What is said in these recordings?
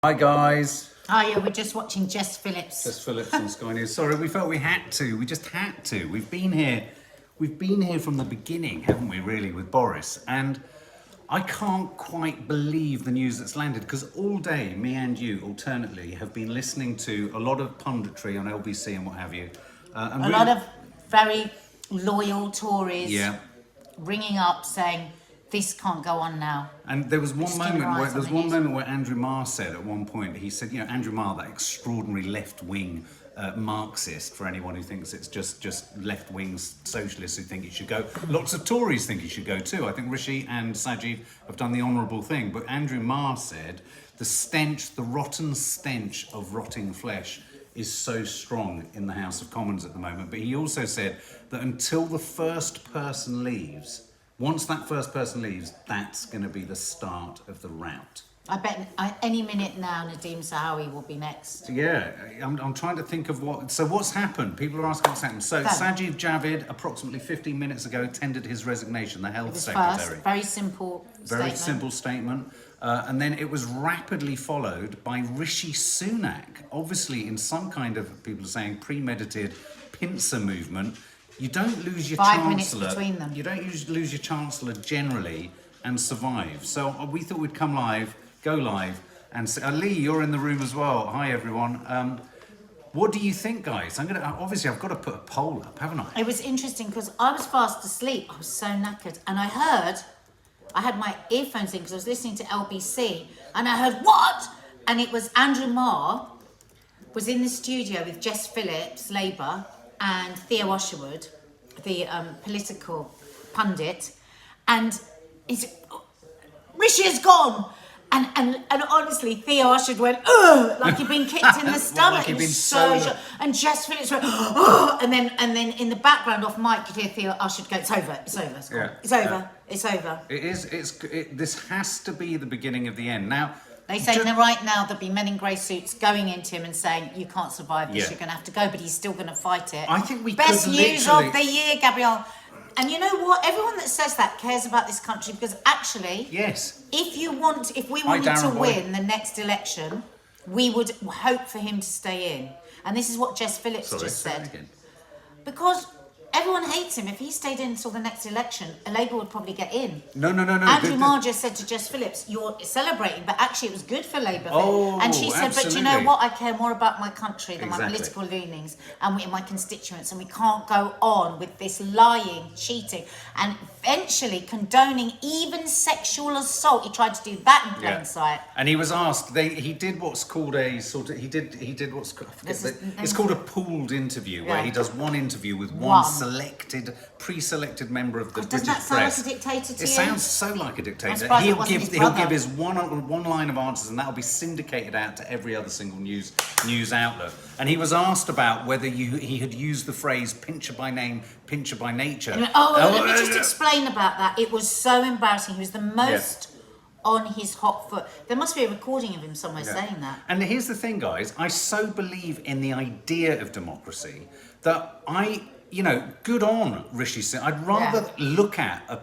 Hi guys. Oh yeah, we're just watching Jess Phillips. Jess Phillips on Sky News. Sorry, we felt we had to. We just had to. We've been here from the beginning, haven't we, really, with Boris? And I can't quite believe the news that's landed, because all day, me and you, alternately, have been listening to a lot of punditry on LBC and what have you. And a lot of very loyal Tories ringing up saying, this can't go on now. And there was one moment where Andrew Marr said at one point, he said, Andrew Marr, that extraordinary left-wing Marxist, for anyone who thinks it's just left-wing socialists who think he should go. Lots of Tories think he should go too. I think RISHI and Javid have done the honourable thing. But Andrew Marr said, the rotten stench of rotting flesh is so strong in the House of Commons at the moment. But he also said that until the first person leaves, once that first person leaves, that's going to be the start of the rout. I bet any minute now Nadeem Sahawi will be next. Yeah, I'm trying to think of what's happened. People are asking what's happened. So Javid, approximately 15 minutes ago, tendered his resignation, the health secretary. First, very simple statement. And then it was rapidly followed by Rishi Sunak, obviously in some kind of, people are saying, premeditated pincer movement. You don't lose your 5 minutes between them. You don't lose your Chancellor generally and survive. So we thought we'd go live, and say, Lee, you're in the room as well. Hi, everyone. What do you think, guys? I've got to put a poll up, haven't I? It was interesting because I was fast asleep. I was so knackered. And I had my earphones in because I was listening to LBC, and I heard, what? And it was Andrew Marr was in the studio with Jess Phillips, Labour, and Theo Usherwood, the political pundit, and Rishi is gone. And honestly, Theo Usherwood went, ugh, like he'd been kicked in the stomach. Like it was so shocked. And Jess Phillips went, oh, and then in the background off mic, you'd hear Theo Usherwood go, it's over, it's over. It is. This has to be the beginning of the end. Now, they say right now there'll be men in grey suits going into him and saying, you can't survive this, you're going to have to go, but he's still going to fight it. I think we Best news of the year, Gabrielle. And you know what? Everyone that says that cares about this country, because actually, yes, if we wanted to win the next election, we would hope for him to stay in. And this is what Jess Phillips just said. Because everyone hates him. If he stayed in until the next election, Labour would probably get in. No. Andrew Marr just said to Jess Phillips, you're celebrating, but actually it was good for Labour. And she said, but you know what? I care more about my country than my political leanings and my constituents. And we can't go on with this lying, cheating, and eventually condoning even sexual assault. He tried to do that in plain sight. And he was asked, he did what's called a sort of, it's called a pooled interview, where he does one interview with one pre-selected member of the British press. Doesn't that sound like a dictator to you? It sounds so like a dictator. He'll give his one line of answers, and that'll be syndicated out to every other single news outlet. And he was asked about whether he had used the phrase "pincher by name, pincher by nature." Let me just explain about that. It was so embarrassing. He was the most on his hot foot. There must be a recording of him somewhere saying that. And here's the thing, guys. I so believe in the idea of democracy that good on Rishi Sunak. I'd rather look at a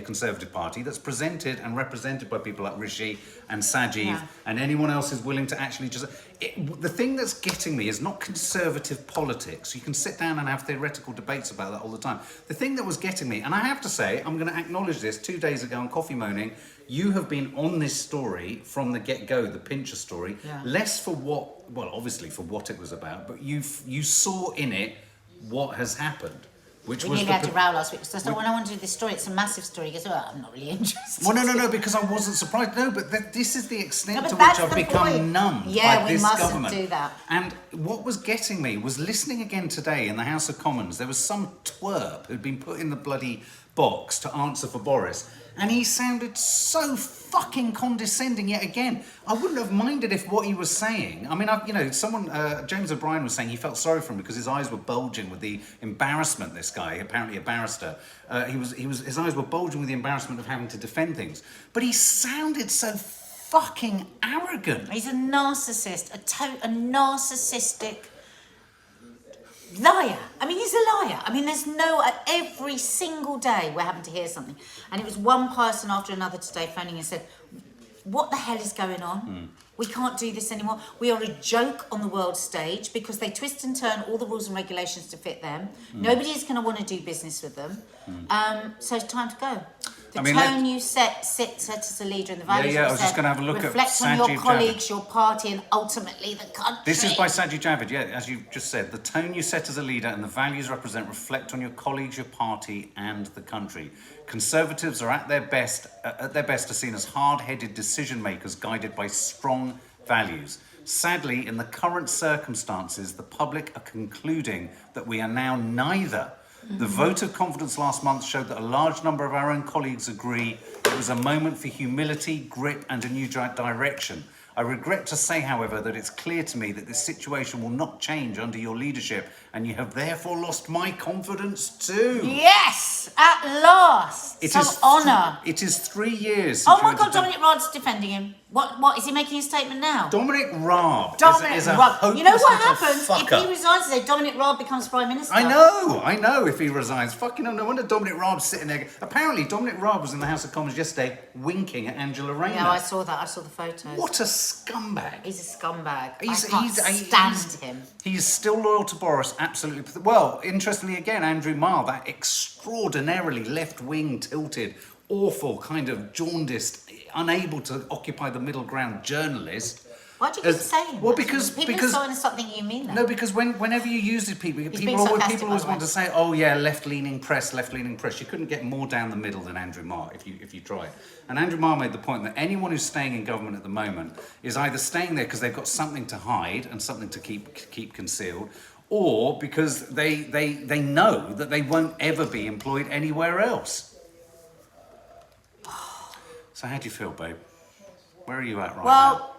Conservative party, that's presented and represented by people like Rishi and Javid and anyone else who's willing to actually the thing that's getting me is not conservative politics. You can sit down and have theoretical debates about that all the time. The thing that was getting me, and I have to say, I'm going to acknowledge this, 2 days ago on Coffee Moaning, you have been on this story from the get-go, the Pincher story, less for obviously for what it was about, but you saw in it what has happened, which we was nearly had to row last week. So when I want to do this story, it's a massive story. He goes, I'm not really interested. Well, no, because I wasn't surprised. No, but this is the extent to which I've become numb by this government. Do that. And what was getting me was listening again today in the House of Commons. There was some twerp who'd been put in the bloody box to answer for Boris, and he sounded so fucking condescending yet again. I wouldn't have minded if what he was saying, I mean, James O'Brien was saying he felt sorry for him because his eyes were bulging with the embarrassment. This guy, apparently a barrister, his eyes were bulging with the embarrassment of having to defend things. But he sounded so fucking arrogant. He's a narcissist, a narcissistic liar. I mean, he's a liar. I mean, every single day we're having to hear something. And it was one person after another today phoning and said, what the hell is going on? We can't do this anymore. We are a joke on the world stage because they twist and turn all the rules and regulations to fit them. Nobody is going to want to do business with them. So it's time to go. The tone you set as a leader and the values I was just going to have a look at reflect on your Sajid colleagues, your party, and ultimately the country. This is by Sajid Javid, yeah, as you just said. The tone you set as a leader and the values represent reflect on your colleagues, your party, and the country. Conservatives are at their best are seen as hard-headed decision makers guided by strong values. Sadly, in the current circumstances, the public are concluding that we are now neither. The vote of confidence last month showed that a large number of our own colleagues agree it was a moment for humility, grit, and a new direction. I regret to say, however, that it's clear to me that this situation will not change under your leadership, and you have therefore lost my confidence too. Yes, at last. Some honour. It is 3 years. Oh my God, Dominic Raab's defending him. What is he making a statement now? Dominic Raab is a Raab. You know what happens fucker. if he resigns today? Dominic Raab becomes Prime Minister. I know. If he resigns, fucking no wonder Dominic Raab's sitting there. Apparently, Dominic Raab was in the House of Commons yesterday, winking at Angela Rayner. Yeah, I saw that. I saw the photos. What a scumbag! He's a scumbag. I stand can't stand him. He's still loyal to Boris, absolutely. Well, interestingly, again, Andrew Marr, that extraordinarily left-wing tilted, awful kind of jaundiced, unable to occupy the middle ground journalist. Why do you keep saying well, that? because people are saying something you mean that. No, because whenever you use it, people always want to say, oh yeah, left-leaning press. You couldn't get more down the middle than Andrew Marr if you try. And Andrew Marr made the point that anyone who's staying in government at the moment is either staying there because they've got something to hide and something to keep concealed, or because they know that they won't ever be employed anywhere else. So how do you feel, babe? Where are you at right now? Well,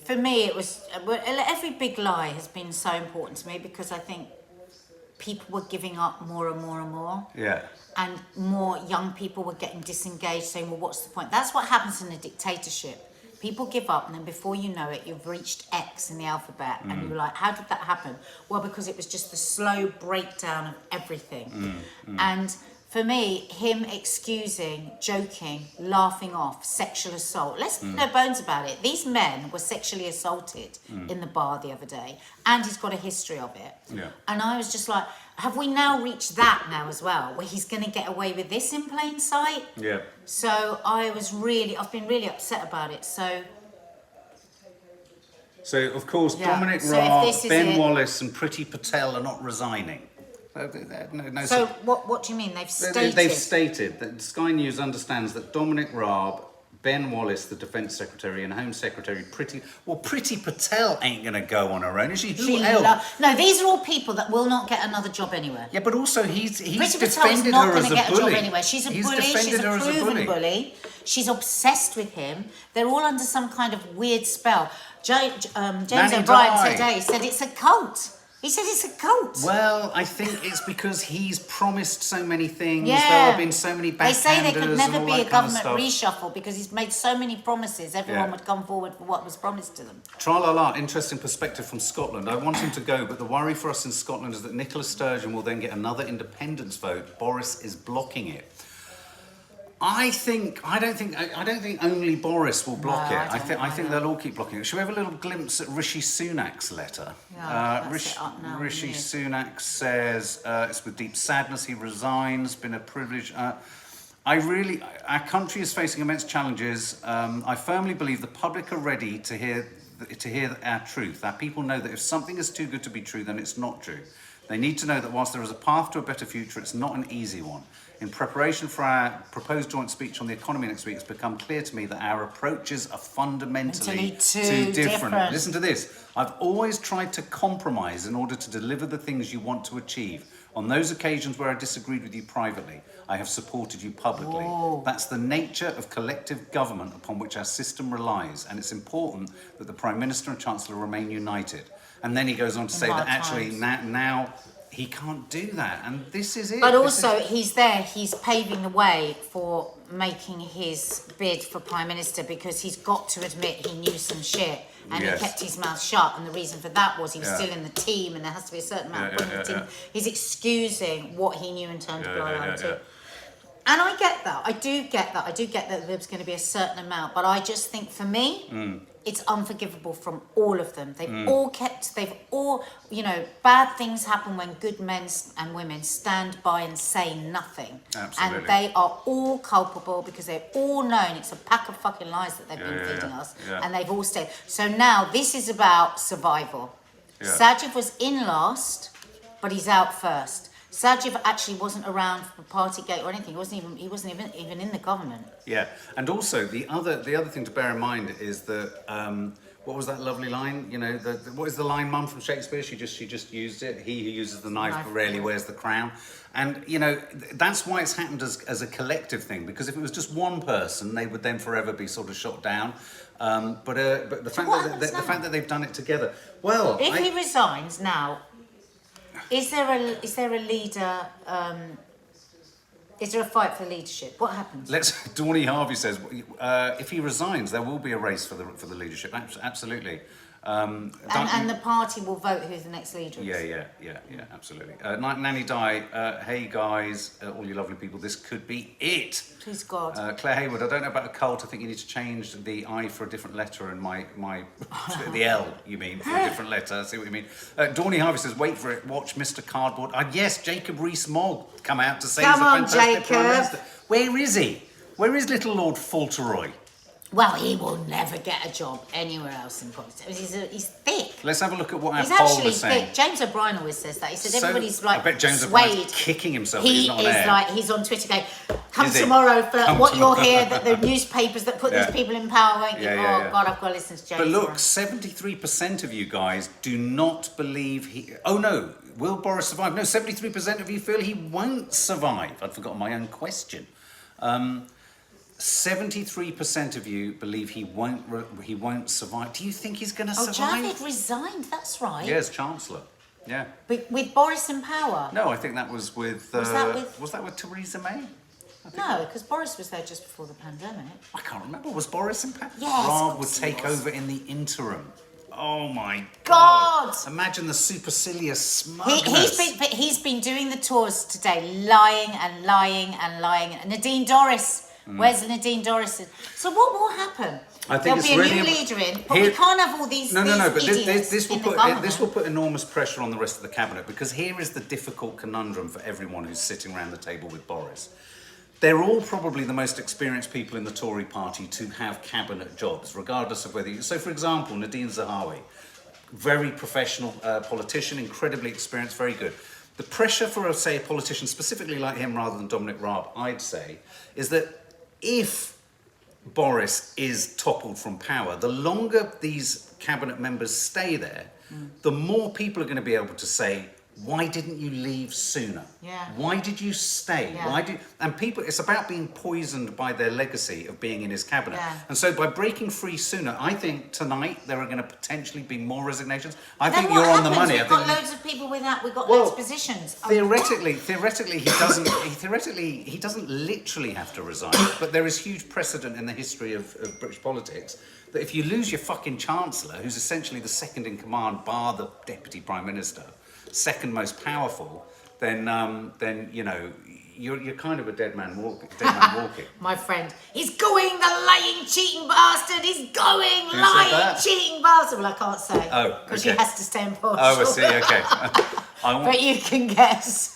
for me, it was every big lie has been so important to me because I think people were giving up more and more and more. Yeah. And more young people were getting disengaged, saying, well, what's the point? That's what happens in a dictatorship. People give up, and then before you know it, you've reached X in the alphabet, and you're like, how did that happen? Well, because it was just the slow breakdown of everything. And for me, him excusing, joking, laughing off sexual assault. Let's put no bones about it. These men were sexually assaulted in the bar the other day, and he's got a history of it. Yeah. And I was just like, have we now reached that now as well, where he's going to get away with this in plain sight? Yeah. So I've been really upset about it. So of course, Dominic So Raab, if this is Ben it- Wallace, and Priti Patel are not resigning. So what do you mean? They've stated? They've stated that Sky News understands that Dominic Raab, Ben Wallace, the Defence Secretary, and Home Secretary Priti Patel ain't going to go on her own, is she? Who else? No, these are all people that will not get another job anywhere. Yeah, but also he's Priti Patel is defended not her going as to a get a job bully. anywhere. She's a bully. Defended She's her a as proven bully. She's obsessed with him. They're all under some kind of weird spell. James Nanny O'Brien Di. today said it's a cult. He said it's a cult. Well, I think it's because he's promised so many things. Yeah. There have been so many backhanders. They say there could never and be all a that kind of government stuff. reshuffle because he's made so many promises. Everyone Yeah. would come forward for what was promised to them. Tra-la-la, interesting perspective from Scotland. I want him to go, but the worry for us in Scotland is that Nicola Sturgeon will then get another independence vote. Boris is blocking it. I don't think only Boris will block it. I think they'll all keep blocking it. Shall we have a little glimpse at Rishi Sunak's letter? Rishi Sunak says it's with deep sadness he resigns. Been a privilege. Our country is facing immense challenges. I firmly believe the public are ready to hear our truth. Our people know that if something is too good to be true, then it's not true. They need to know that whilst there is a path to a better future, it's not an easy one. In preparation for our proposed joint speech on the economy next week, it's become clear to me that our approaches are fundamentally too different. Listen to this. I've always tried to compromise in order to deliver the things you want to achieve. On those occasions where I disagreed with you privately, I have supported you publicly. Whoa. That's the nature of collective government upon which our system relies, and it's important that the Prime Minister and Chancellor remain united. And then he goes on to say that actually now he can't do that, and this is it. But also, he's paving the way for making his bid for Prime Minister because he's got to admit he knew some shit and he kept his mouth shut, and the reason for that was he was still in the team and there has to be a certain amount of in the team. He's excusing what he knew in terms of blowing out too. And I get that. I do get that. I do get that there's going to be a certain amount. But I just think for me, it's unforgivable from all of them. They've all, bad things happen when good men and women stand by and say nothing. Absolutely. And they are all culpable because they've all known it's a pack of fucking lies that they've been feeding us. Yeah. And they've all stayed. So now this is about survival. Yeah. Sajiv was in last, but he's out first. Sajiv actually wasn't around for Partygate or anything. He wasn't even in the government. Yeah, and also the other thing to bear in mind is that what was that lovely line? You know, what is the line, Mum, from Shakespeare? She just used it. He who uses the knife rarely wears the crown. And that's why it's happened as a collective thing. Because if it was just one person, they would then forever be sort of shot down. But the fact that they've done it together. Well, if he resigns now. Is there a leader? Is there a fight for leadership? What happens? Dawny Harvey says, if he resigns, there will be a race for the leadership. Absolutely. And the party will vote who the next leader is. Yeah, absolutely. Nanny Di, hey guys, all you lovely people, this could be it. Please God. Claire Hayward, I don't know about a cult. I think you need to change the I for a different letter and my the L, you mean, for a different letter. I see what you mean. Dawny Harvey says, wait for it, watch Mr. Cardboard. Yes, Jacob Rees-Mogg come out to say he's a fantastic Prime Minister. Where is he? Where is little Lord Fauntleroy? Well, he will never get a job anywhere else in politics. He's thick. Let's have a look at what our He's poll actually was saying. thick. James O'Brien always says that. He said everybody's like I bet James swayed. O'Brien's kicking himself. He that he's not on is air. like, he's on Twitter going, come Is he? tomorrow for Come what tomorrow. you'll hear, that the newspapers that put these people in power won't you? Yeah. God, I've got to listen to James. But look, O'Brien. 73% of you guys do not believe he... Oh no, will Boris survive? No, 73% of you feel he won't survive. I'd forgotten my own question. 73% of you believe he won't survive. Do you think he's going to survive? Javid resigned, that's right. Yes, Chancellor. Yeah. With Boris in power? No, I think that was with... Was that with Theresa May? No, because Boris was there just before the pandemic. I can't remember. Was Boris in power? Yes, Raab would he take was. over in the interim. Oh my God! Imagine the supercilious smugness. He's been doing the tours today, lying. And Nadine Dorris. Where's Nadine Dorris? So what will happen? I think There'll it's be a really new leader in, but we can't have all these No, but idiots this will in the government. this will put enormous pressure on the rest of the cabinet, because here is the difficult conundrum for everyone who's sitting around the table with Boris. They're all probably the most experienced people in the Tory party to have cabinet jobs, regardless of whether you... So, for example, Nadine Zahawi, very professional politician, incredibly experienced, very good. The pressure for, say, a politician specifically like him rather than Dominic Raab, I'd say, is that if Boris is toppled from power, the longer these cabinet members stay there, the more people are going to be able to say, why didn't you leave sooner? Yeah. Why did you stay? Yeah. And people, it's about being poisoned by their legacy of being in his cabinet. Yeah. And so by breaking free sooner, I think tonight there are going to potentially be more resignations. I Then think what you're on the happens? money. We've got loads of people without. We've got Well, loads of positions. Theoretically, he doesn't literally have to resign, but there is huge precedent in the history of British politics that if you lose your fucking Chancellor, who's essentially the second in command, bar the Deputy Prime Minister, second most powerful, then you're kind of a dead man walking. My friend, he's going, the lying, cheating bastard. He's going, said lying, that? cheating bastard. Well, I can't say. Oh, because okay. she has to stay in Portugal. Oh, I see. Okay. But you can guess.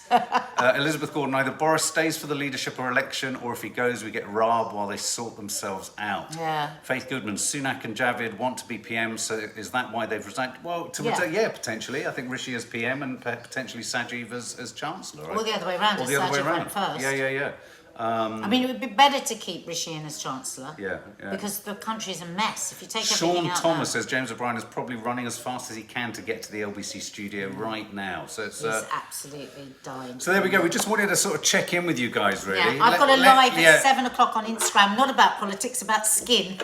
Elizabeth Gordon, either Boris stays for the leadership or election, or if he goes, we get Raab while they sort themselves out. Yeah. Faith Goodman, Sunak and Javid want to be PM, so is that why they've resigned? Well, potentially. I think Rishi as PM and potentially Sajiv as Chancellor. Right? Or the other way around. Or the other way around. First. Yeah. I mean, it would be better to keep Rishi in as Chancellor. Yeah. Because the country's a mess. If you take Sean everything out Thomas now, says James O'Brien is probably running as fast as he can to get to the LBC studio right now. So it's he's absolutely dying. so there we go. We just wanted to sort of check in with you guys, really. Yeah, I've got a live at 7 o'clock on Instagram, not about politics, about skin.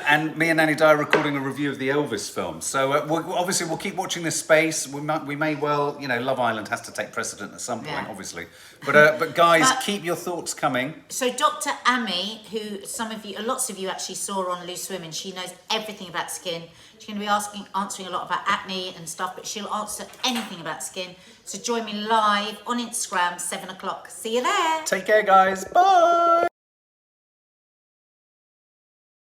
And me and Nanny Di are recording a review of the Elvis film. So we'll keep watching this space. We may well, Love Island has to take precedent at some point, Yeah. obviously. But guys, keep your thoughts coming. coming. So Dr. Amy, who lots of you actually saw on Loose Women, she knows everything about skin. She's going to be answering a lot about acne and stuff, but she'll answer anything about skin. So join me live on Instagram, 7 o'clock. See you there. Take care, guys. Bye.